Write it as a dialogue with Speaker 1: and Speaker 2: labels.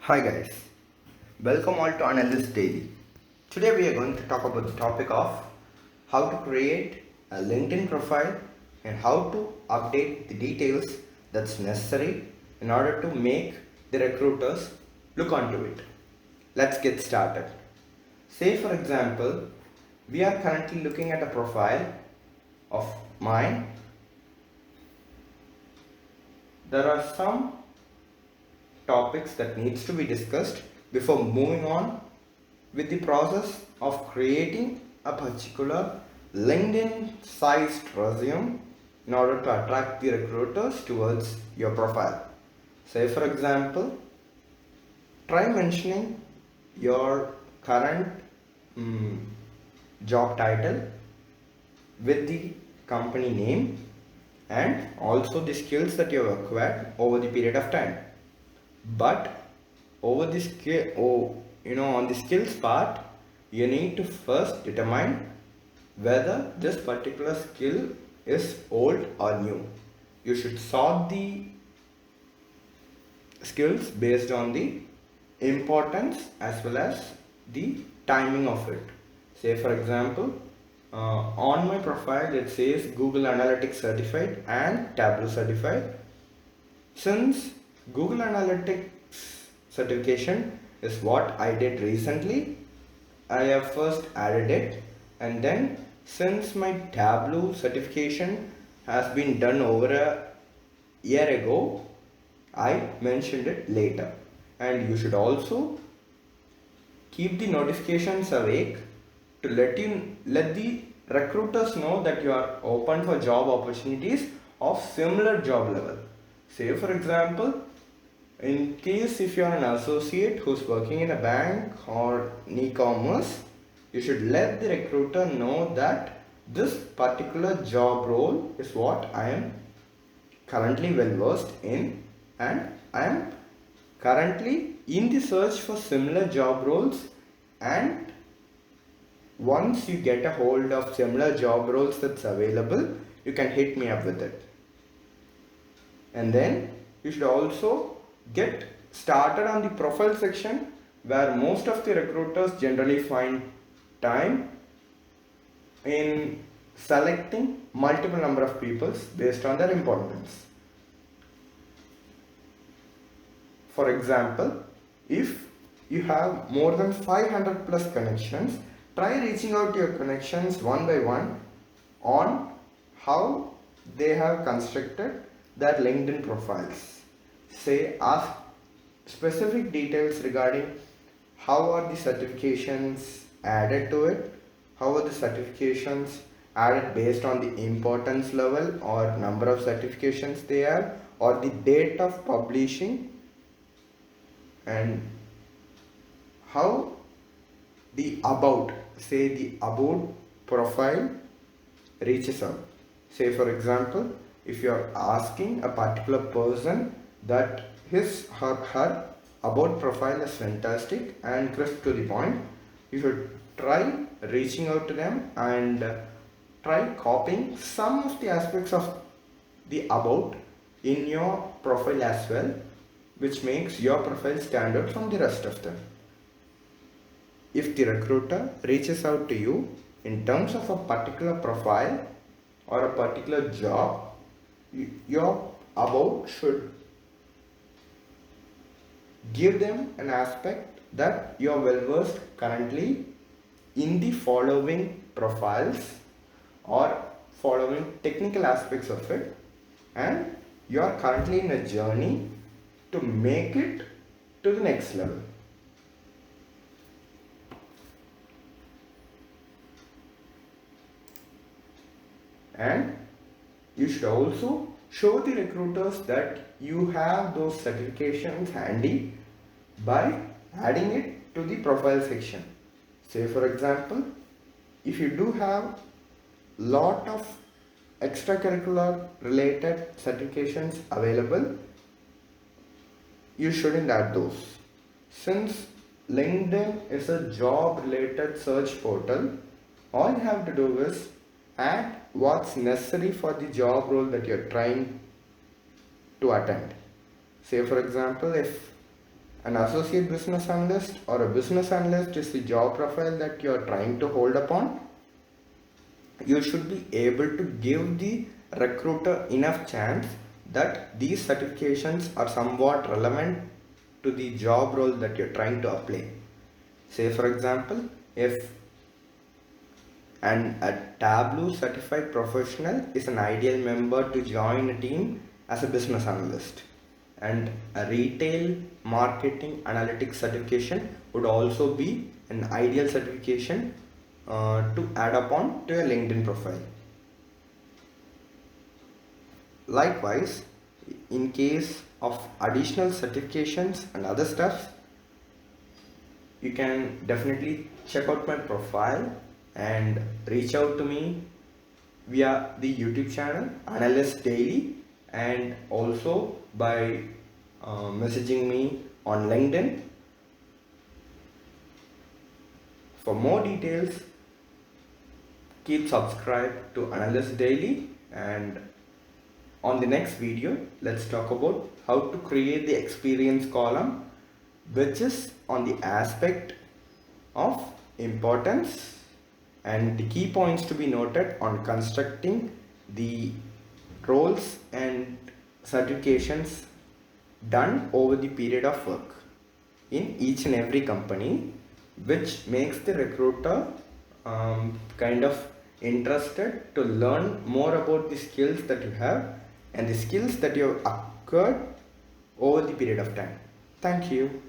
Speaker 1: Hi guys, welcome all to Analyst Daily. Today we are going to talk about the topic of how to create a LinkedIn profile and how to update the details that's necessary in order to make the recruiters look onto it. Let's get started. Say for example, we are currently looking at a profile of mine. There are some topics that needs to be discussed before moving on with the process of creating a particular LinkedIn sized resume in order to attract the recruiters towards your profile. Say for example, try mentioning your current job title with the company name and also the skills that you have acquired over the period of time. But over the on the skills part, you need to first determine whether this particular skill is old or new. You should sort the skills based on the importance as well as the timing of it. Say for example, on my profile it says Google Analytics certified and Tableau certified. Since Google Analytics certification is what I did recently, I have first added it, and then since my Tableau certification has been done over a year ago, I mentioned it later. And you should also keep the notifications awake to let the recruiters know that you are open for job opportunities of similar job level. Say for example, in case if you are an associate who's working in a bank or in e-commerce, you should let the recruiter know that this particular job role is what I am currently well versed in, and I am currently in the search for similar job roles, and once you get a hold of similar job roles that's available, you can hit me up with it. And then you should also get started on the profile section where most of the recruiters generally find time in selecting multiple number of people based on their importance. For example, if you have more than 500 plus connections, try reaching out to your connections one by one on how they have constructed their LinkedIn profiles. Say, ask specific details regarding how are the certifications added to it, how are the certifications added based on the importance level or number of certifications they have, or the date of publishing, and how the about profile reaches out. Say for example, if you are asking a particular person that his or her about profile is fantastic and crisp to the point, you should try reaching out to them and try copying some of the aspects of the about in your profile as well, which makes your profile stand out from the rest of them. If the recruiter reaches out to you in terms of a particular profile or a particular job, your about should give them an aspect that you are well versed currently in the following profiles or following technical aspects of it, and you are currently in a journey to make it to the next level. And you should also show the recruiters that you have those certifications handy by adding it to the profile section. Say for example, if you do have lot of extracurricular related certifications available, you shouldn't add those. Since LinkedIn is a job related search portal, all you have to do is add what's necessary for the job role that you're trying to attend. Say for example, if An associate business analyst or a business analyst is the job profile that you are trying to hold upon. You should be able to give the recruiter enough chance that these certifications are somewhat relevant to the job role that you're trying to apply. Say for example, if a Tableau certified professional is an ideal member to join a team as a business analyst, and a retail marketing analytics certification would also be an ideal certification to add upon to your LinkedIn profile. Likewise, in case of additional certifications and other stuff, you can definitely check out my profile and reach out to me via the YouTube channel Analyst Daily, and also by messaging me on LinkedIn. For more details, keep subscribed to Analyst Daily, and on the next video, let's talk about how to create the experience column, which is on the aspect of importance and the key points to be noted on constructing the roles and certifications done over the period of work in each and every company, which makes the recruiter kind of interested to learn more about the skills that you have and the skills that you have acquired over the period of time. Thank you.